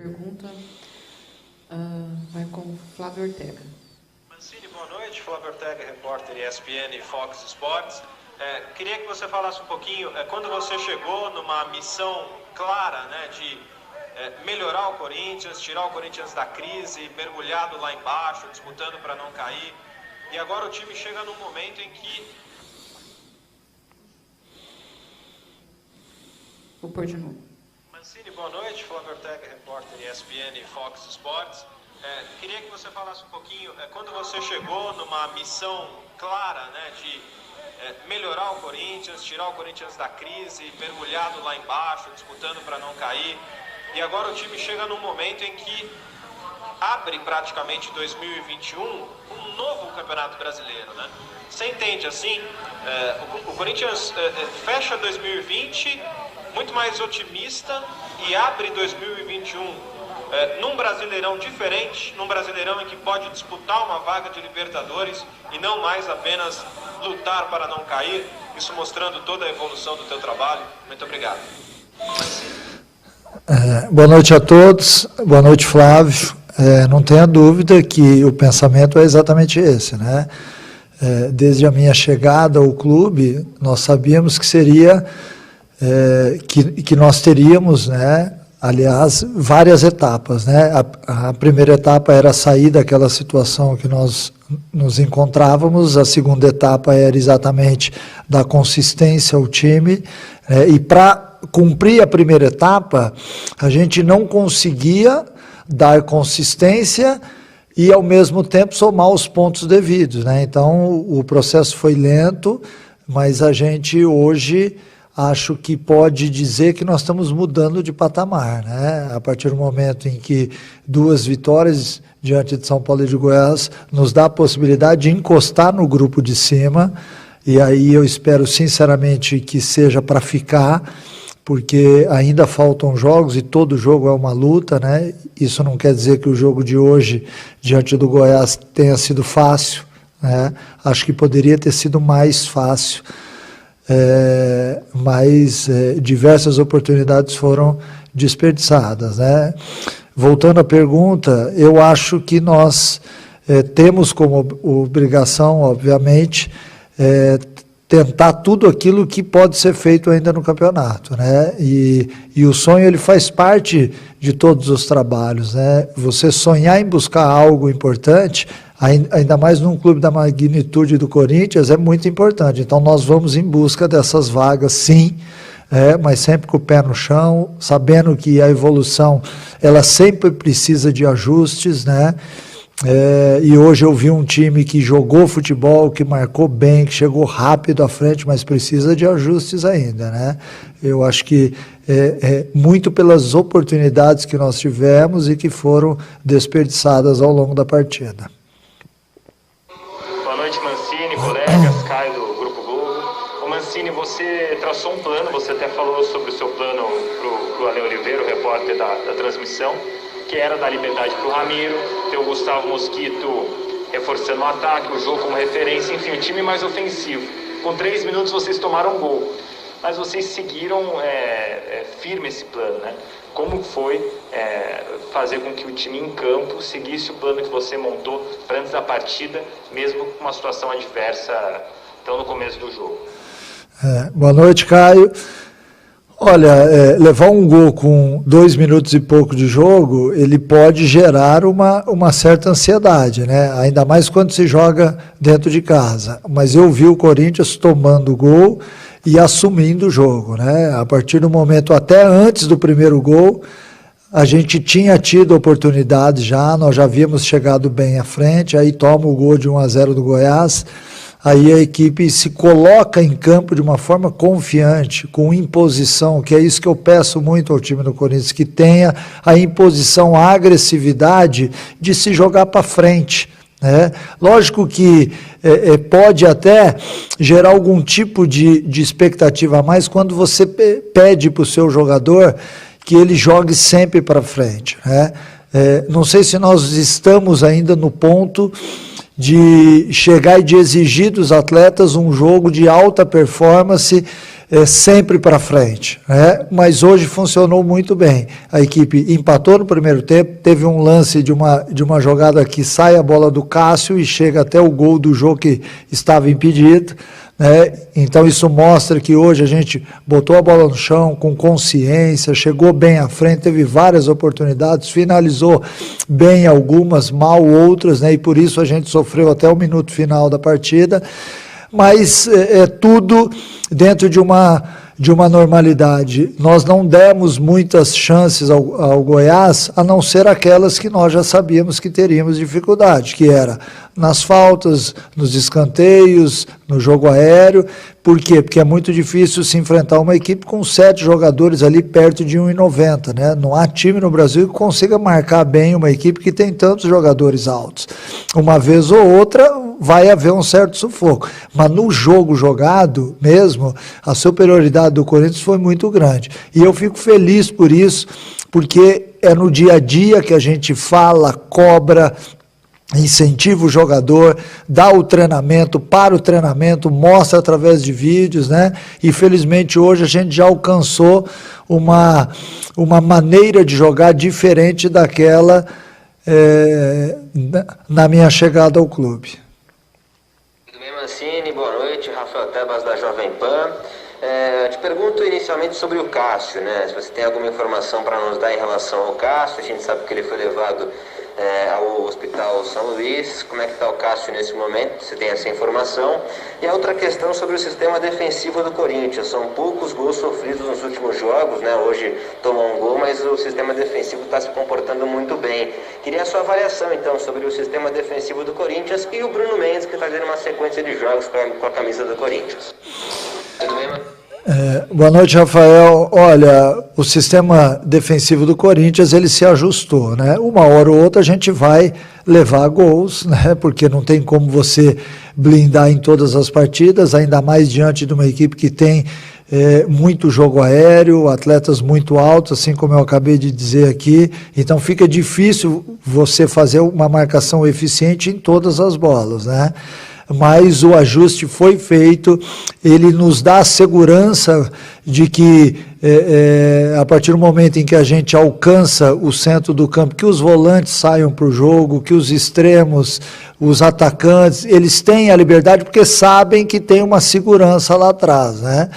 Pergunta vai com Flávio Ortega. Mancini, boa noite. Flávio Ortega, repórter ESPN e Fox Sports. Queria que você falasse um pouquinho, quando você chegou numa missão clara, né, de melhorar o Corinthians, tirar o Corinthians da crise, mergulhado lá embaixo, disputando para não cair, e agora o time chega num momento em que... Vou pôr de novo. Mancini, boa noite. Flávio Ortega, repórter ESPN e Fox Sports. Queria que você falasse um pouquinho, quando você chegou numa missão clara, né, de melhorar o Corinthians, tirar o Corinthians da crise, mergulhado lá embaixo, disputando para não cair, e agora o time chega num momento em que abre praticamente 2021 um novo Campeonato Brasileiro, né? Você entende assim? O Corinthians fecha 2020 muito mais otimista e abre 2021 num Brasileirão diferente, num Brasileirão em que pode disputar uma vaga de Libertadores e não mais apenas lutar para não cair, isso mostrando toda a evolução do teu trabalho. Muito obrigado. Boa noite a todos, boa noite, Flávio. Não tenha dúvida que o pensamento é exatamente esse, né? Desde a minha chegada ao clube, nós sabíamos que seria, que nós teríamos, né, aliás, várias etapas, né? A primeira etapa era sair daquela situação que nós nos encontrávamos, a segunda etapa era exatamente dar consistência ao time, e para cumprir a primeira etapa, a gente não conseguia dar consistência e, ao mesmo tempo, somar os pontos devidos, né? Então, o processo foi lento, mas a gente hoje acho que pode dizer que nós estamos mudando de patamar, né? A partir do momento em que 2 vitórias diante de São Paulo e de Goiás nos dá a possibilidade de encostar no grupo de cima, e aí eu espero sinceramente que seja para ficar, porque ainda faltam jogos e todo jogo é uma luta, né? Isso não quer dizer que o jogo de hoje diante do Goiás tenha sido fácil, né? Acho que poderia ter sido mais fácil, mas diversas oportunidades foram desperdiçadas, né? Voltando à pergunta, eu acho que nós temos como obrigação, obviamente, tentar tudo aquilo que pode ser feito ainda no campeonato, né? E o sonho, ele faz parte de todos os trabalhos, né? Você sonhar em buscar algo importante, ainda mais num clube da magnitude do Corinthians, é muito importante. Então nós vamos em busca dessas vagas, sim, mas sempre com o pé no chão, sabendo que a evolução, ela sempre precisa de ajustes, né? E hoje eu vi um time que jogou futebol, que marcou bem, que chegou rápido à frente, mas precisa de ajustes ainda, né? Eu acho que muito pelas oportunidades que nós tivemos e que foram desperdiçadas ao longo da partida. Boa noite, Mancini, colegas, Caio do Grupo Globo. Ô Mancini, você traçou um plano, você até falou sobre o seu plano para o Ale Oliveira, o repórter da transmissão, que era dar liberdade para o Ramiro, ter o Gustavo Mosquito reforçando o ataque, o jogo como referência, enfim, o time mais ofensivo. Com 3 minutos vocês tomaram um gol, mas vocês seguiram firme esse plano, né? Como foi fazer com que o time em campo seguisse o plano que você montou para antes da partida, mesmo com uma situação adversa tão no começo do jogo? Boa noite, Caio. Olha, levar um gol com 2 minutos e pouco de jogo, ele pode gerar uma certa ansiedade, né? Ainda mais quando se joga dentro de casa. Mas eu vi o Corinthians tomando o gol e assumindo o jogo, né? A partir do momento, até antes do primeiro gol, a gente tinha tido oportunidade já, nós já havíamos chegado bem à frente, aí toma o gol de 1-0 do Goiás. Aí a equipe se coloca em campo de uma forma confiante, com imposição, que é isso que eu peço muito ao time do Corinthians, que tenha a imposição, a agressividade de se jogar para frente, né? Lógico que pode até gerar algum tipo de expectativa a mais quando você pede para o seu jogador que ele jogue sempre para frente, né? Não sei se nós estamos ainda no ponto de chegar e de exigir dos atletas um jogo de alta performance sempre para frente, né? Mas hoje funcionou muito bem. A equipe empatou no primeiro tempo, teve um lance de uma jogada que sai a bola do Cássio e chega até o gol do jogo que estava impedido, né? Então isso mostra que hoje a gente botou a bola no chão com consciência, chegou bem à frente, teve várias oportunidades, finalizou bem algumas, mal outras, né? E por isso a gente sofreu até o minuto final da partida. Mas é tudo dentro de uma normalidade. Nós não demos muitas chances ao Goiás, a não ser aquelas que nós já sabíamos que teríamos dificuldade, que era nas faltas, nos escanteios, no jogo aéreo. Por quê? Porque é muito difícil se enfrentar uma equipe com 7 jogadores ali perto de 1,90, né? Não há time no Brasil que consiga marcar bem uma equipe que tem tantos jogadores altos. Uma vez ou outra vai haver um certo sufoco, mas no jogo jogado mesmo, a superioridade do Corinthians foi muito grande. E eu fico feliz por isso, porque é no dia a dia que a gente fala, cobra, incentiva o jogador, dá o treinamento, para o treinamento, mostra através de vídeos, né? E felizmente hoje a gente já alcançou uma maneira de jogar diferente daquela na minha chegada ao clube. Tudo bem, Mancini? Boa noite, Rafael Tebas da Jovem Pan. Te pergunto inicialmente sobre o Cássio, né? Se você tem alguma informação para nos dar em relação ao Cássio. A gente sabe que ele foi levado ao Hospital São Luís. Como é que está o Cássio nesse momento? Você tem essa informação? E a outra questão sobre o sistema defensivo do Corinthians. São poucos gols sofridos nos últimos jogos, né? Hoje tomou um gol, mas o sistema defensivo está se comportando muito bem. Queria a sua avaliação, então, sobre o sistema defensivo do Corinthians e o Bruno Mendes, que está fazendo uma sequência de jogos com a camisa do Corinthians. Tudo bem, mano? Boa noite, Rafael. Olha, o sistema defensivo do Corinthians, ele se ajustou, né? Uma hora ou outra a gente vai levar gols, né? Porque não tem como você blindar em todas as partidas, ainda mais diante de uma equipe que tem muito jogo aéreo, atletas muito altos, assim como eu acabei de dizer aqui. Então fica difícil você fazer uma marcação eficiente em todas as bolas, né? Mas o ajuste foi feito, ele nos dá a segurança de que a partir do momento em que a gente alcança o centro do campo, que os volantes saiam para o jogo, que os extremos, os atacantes, eles têm a liberdade porque sabem que tem uma segurança lá atrás, né?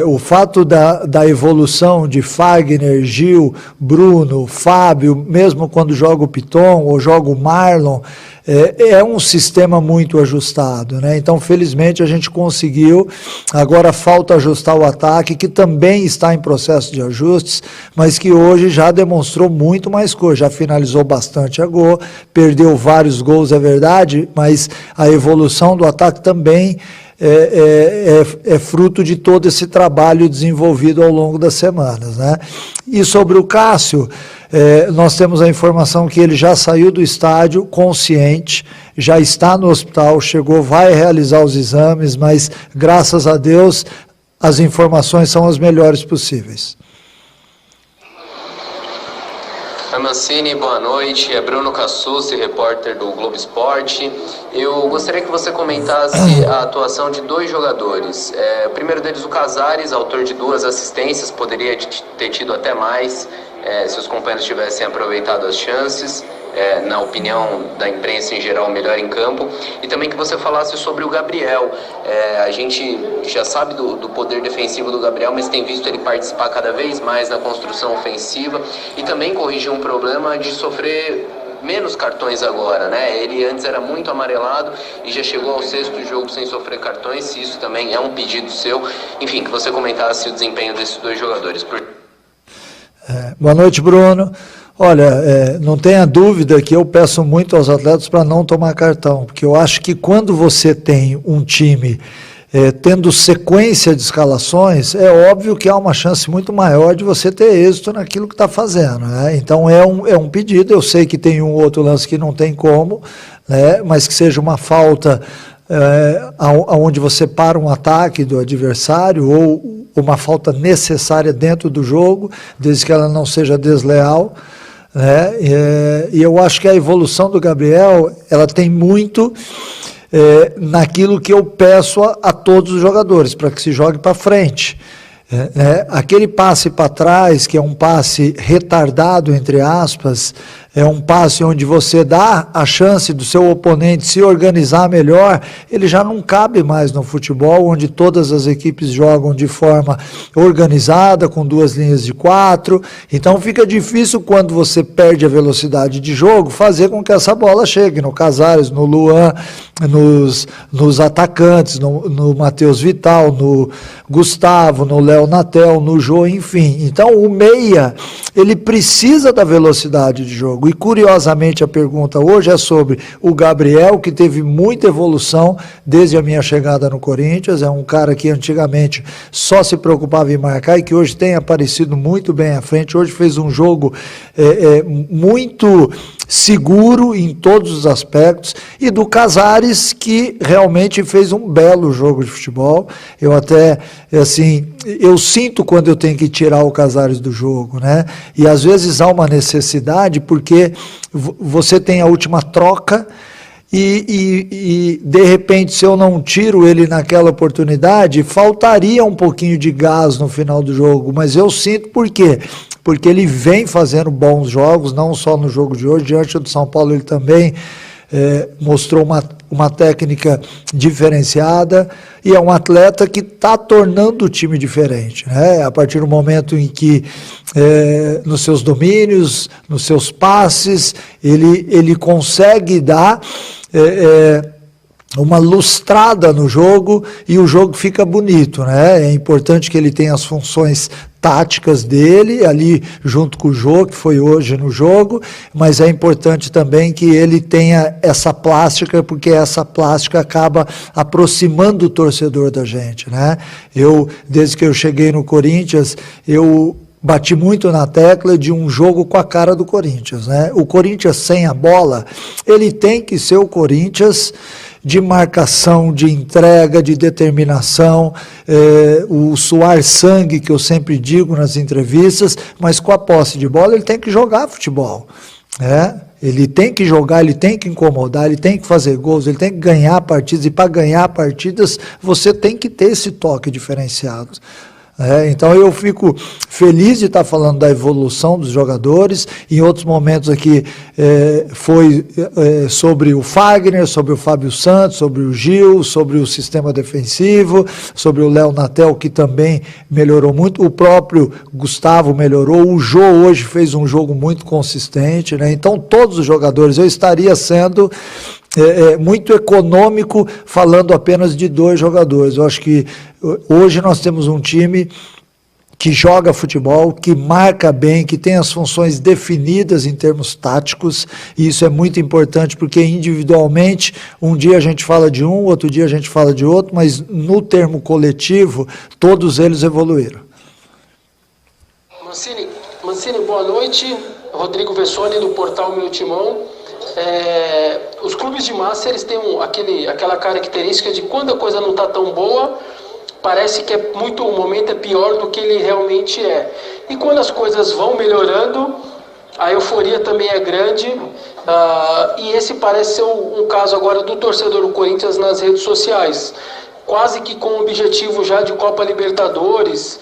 O fato da evolução de Fagner, Gil, Bruno, Fábio, mesmo quando joga o Piton ou joga o Marlon, é um sistema muito ajustado, né? Então, felizmente, a gente conseguiu. Agora falta ajustar o ataque, que também está em processo de ajustes, mas que hoje já demonstrou muito mais coisa, já finalizou bastante a gol, perdeu vários gols, é verdade, mas a evolução do ataque também é fruto de todo esse trabalho desenvolvido ao longo das semanas, né? E sobre o Cássio, nós temos a informação que ele já saiu do estádio consciente, já está no hospital, chegou, vai realizar os exames, mas graças a Deus as informações são as melhores possíveis. Mancini, boa noite. É Bruno Cassucci, repórter do Globo Esporte. Eu gostaria que você comentasse a atuação de 2 jogadores. O primeiro deles, o Casares, autor de 2 assistências, poderia ter tido até mais se os companheiros tivessem aproveitado as chances. Na opinião da imprensa em geral, melhor em campo. E também que você falasse sobre o Gabriel. A gente já sabe do poder defensivo do Gabriel, mas tem visto ele participar cada vez mais na construção ofensiva e também corrigir um problema de sofrer menos cartões agora, né? Ele antes era muito amarelado e já chegou ao 6º jogo sem sofrer cartões, se isso também é um pedido seu. Enfim, que você comentasse o desempenho desses 2 jogadores. Boa noite, Bruno. Olha, não tenha dúvida que eu peço muito aos atletas para não tomar cartão, porque eu acho que quando você tem um time tendo sequência de escalações, é óbvio que há uma chance muito maior de você ter êxito naquilo que está fazendo, né? Então é um pedido, eu sei que tem um outro lance que não tem como, né? Mas que seja uma falta onde você para um ataque do adversário ou uma falta necessária dentro do jogo, desde que ela não seja desleal, né? E eu acho que a evolução do Gabriel, ela tem muito naquilo que eu peço a todos os jogadores, para que se jogue para frente. Aquele passe para trás, que é um passe retardado, entre aspas, é um passe onde você dá a chance do seu oponente se organizar melhor, ele já não cabe mais no futebol, onde todas as equipes jogam de forma organizada, com 2 linhas de 4, então fica difícil quando você perde a velocidade de jogo, fazer com que essa bola chegue no Casares, no Luan, nos atacantes, no Matheus Vital, no Gustavo, no Léo Natel, no Jô, enfim. Então o meia, ele precisa da velocidade de jogo. E curiosamente a pergunta hoje é sobre o Gabriel, que teve muita evolução desde a minha chegada no Corinthians, é um cara que antigamente só se preocupava em marcar e que hoje tem aparecido muito bem à frente, hoje fez um jogo muito seguro em todos os aspectos, e do Casares, que realmente fez um belo jogo de futebol. Eu até, assim, eu sinto quando eu tenho que tirar o Casares do jogo, né? E às vezes há uma necessidade, porque você tem a última troca, e de repente, se eu não tiro ele naquela oportunidade, faltaria um pouquinho de gás no final do jogo, mas eu sinto por quê? Porque ele vem fazendo bons jogos, não só no jogo de hoje, diante do São Paulo ele também mostrou uma técnica diferenciada, e é um atleta que está tornando o time diferente, né? A partir do momento em que, nos seus domínios, nos seus passes, ele consegue dar uma lustrada no jogo, e o jogo fica bonito, né? É importante que ele tenha as funções táticas dele, ali junto com o Jô, que foi hoje no jogo, mas é importante também que ele tenha essa plástica, porque essa plástica acaba aproximando o torcedor da gente, né? Desde que eu cheguei no Corinthians, eu bati muito na tecla de um jogo com a cara do Corinthians, né? O Corinthians sem a bola, ele tem que ser o Corinthians de marcação, de entrega, de determinação, o suar sangue, que eu sempre digo nas entrevistas, mas com a posse de bola ele tem que jogar futebol, né? Ele tem que jogar, ele tem que incomodar, ele tem que fazer gols, ele tem que ganhar partidas, e para ganhar partidas você tem que ter esse toque diferenciado. Então eu fico feliz de estar falando da evolução dos jogadores. Em outros momentos aqui foi sobre o Fagner, sobre o Fábio Santos, sobre o Gil, sobre o sistema defensivo, sobre o Léo Natel, que também melhorou muito, o próprio Gustavo melhorou, o Jô hoje fez um jogo muito consistente, né? Então todos os jogadores, eu estaria sendo muito econômico falando apenas de 2 jogadores. Eu acho que hoje nós temos um time que joga futebol, que marca bem, que tem as funções definidas em termos táticos, e isso é muito importante, porque individualmente, um dia a gente fala de um, outro dia a gente fala de outro, mas no termo coletivo, todos eles evoluíram. Mancini, boa noite. Rodrigo Vessoni, do portal Meu Timão. Os clubes de massa, eles têm aquela característica de quando a coisa não está tão boa, parece que o momento é pior do que ele realmente é. E quando as coisas vão melhorando, a euforia também é grande, e esse parece ser um caso agora do torcedor do Corinthians nas redes sociais, quase que com o objetivo já de Copa Libertadores,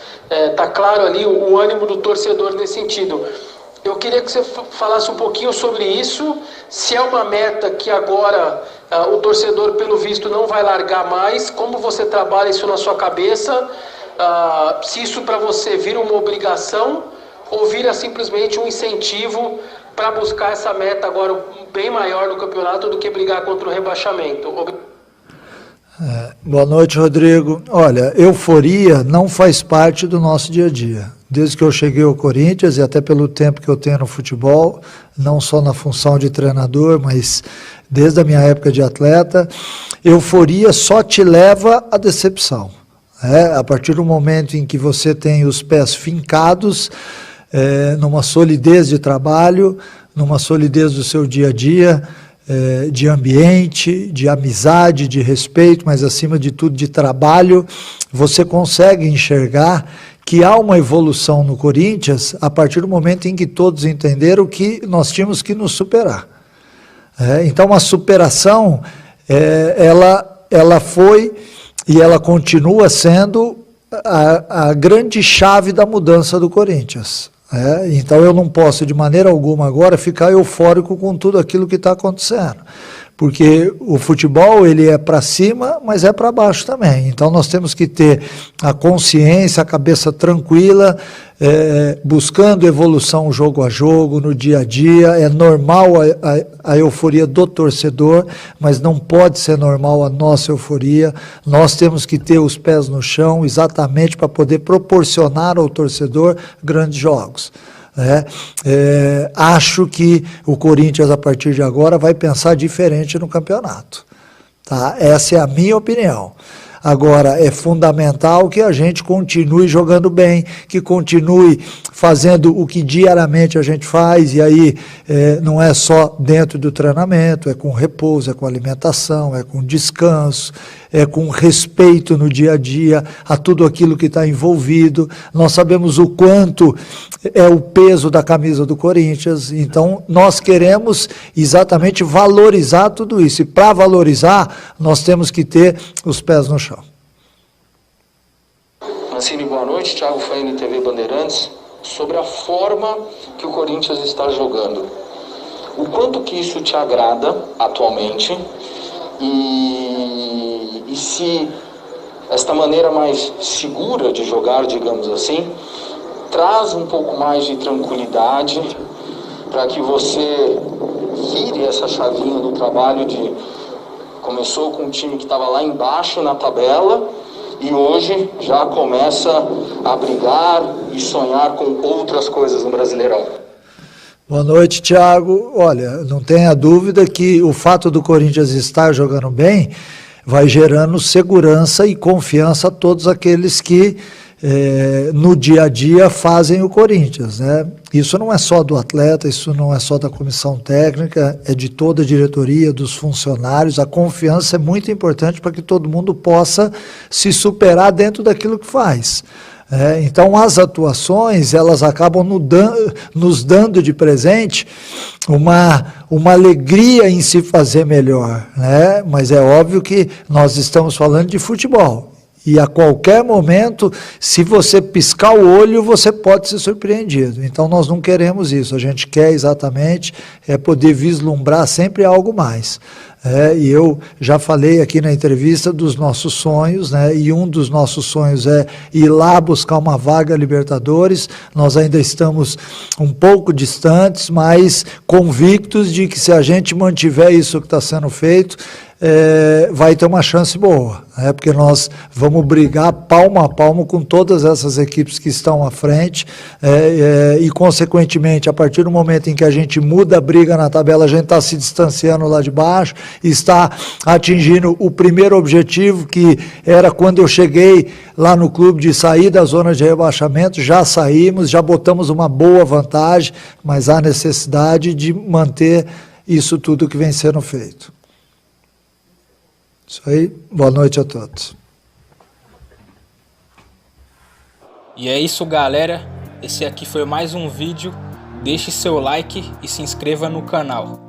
tá claro ali o ânimo do torcedor nesse sentido. Eu queria que você falasse um pouquinho sobre isso, se é uma meta que agora o torcedor, pelo visto, não vai largar mais, como você trabalha isso na sua cabeça, se isso para você vira uma obrigação ou vira simplesmente um incentivo para buscar essa meta agora bem maior no campeonato do que brigar contra o rebaixamento. Boa noite, Rodrigo. Olha, euforia não faz parte do nosso dia a dia. Desde que eu cheguei ao Corinthians, e até pelo tempo que eu tenho no futebol, não só na função de treinador, mas desde a minha época de atleta, euforia só te leva à decepção. A partir do momento em que você tem os pés fincados, numa solidez de trabalho, numa solidez do seu dia a dia, de ambiente, de amizade, de respeito, mas acima de tudo de trabalho, você consegue enxergar que há uma evolução no Corinthians a partir do momento em que todos entenderam que nós tínhamos que nos superar. Então a superação ela foi e ela continua sendo a grande chave da mudança do Corinthians. Então eu não posso de maneira alguma agora ficar eufórico com tudo aquilo que está acontecendo, porque o futebol ele é para cima, mas é para baixo também. Então nós temos que ter a consciência, a cabeça tranquila, buscando evolução jogo a jogo, no dia a dia. É normal a euforia do torcedor, mas não pode ser normal a nossa euforia. Nós temos que ter os pés no chão exatamente para poder proporcionar ao torcedor grandes jogos. Acho que o Corinthians, a partir de agora, vai pensar diferente no campeonato. Tá? Essa é a minha opinião. Agora, é fundamental que a gente continue jogando bem, que continue fazendo o que diariamente a gente faz, e aí não é só dentro do treinamento, é com repouso, é com alimentação, é com descanso, é com respeito no dia a dia a tudo aquilo que está envolvido. Nós sabemos o quanto é o peso da camisa do Corinthians, então nós queremos exatamente valorizar tudo isso, e para valorizar nós temos que ter os pés no chão. Mancini, boa noite. Thiago Faini, TV Bandeirantes. Sobre a forma que o Corinthians está jogando, o quanto que isso te agrada atualmente, e se esta maneira mais segura de jogar, digamos assim, traz um pouco mais de tranquilidade para que você vire essa chavinha do trabalho de começou com um time que estava lá embaixo na tabela e hoje já começa a brigar e sonhar com outras coisas no Brasileirão. Boa noite, Thiago. Olha, não tenha dúvida que o fato do Corinthians estar jogando bem vai gerando segurança e confiança a todos aqueles que no dia a dia fazem o Corinthians, né? Isso não é só do atleta, isso não é só da comissão técnica, é de toda a diretoria, dos funcionários. A confiança é muito importante para que todo mundo possa se superar dentro daquilo que faz. Então as atuações elas acabam nos dando de presente uma alegria em se fazer melhor, né? Mas é óbvio que nós estamos falando de futebol. E a qualquer momento, se você piscar o olho, você pode ser surpreendido. Então nós não queremos isso, a gente quer exatamente poder vislumbrar sempre algo mais. E eu já falei aqui na entrevista dos nossos sonhos, né? E um dos nossos sonhos é ir lá buscar uma vaga Libertadores. Nós ainda estamos um pouco distantes, mas convictos de que se a gente mantiver isso que está sendo feito, vai ter uma chance boa, né? Porque nós vamos brigar palmo a palmo com todas essas equipes que estão à frente, e consequentemente, a partir do momento em que a gente muda a briga na tabela, a gente está se distanciando lá de baixo, está atingindo o primeiro objetivo, que era quando eu cheguei lá no clube, de sair da zona de rebaixamento. Já saímos, já botamos uma boa vantagem, mas há necessidade de manter isso tudo que vem sendo feito. Isso aí, boa noite a todos. E é isso, galera, esse aqui foi mais um vídeo. Deixe seu like e se inscreva no canal.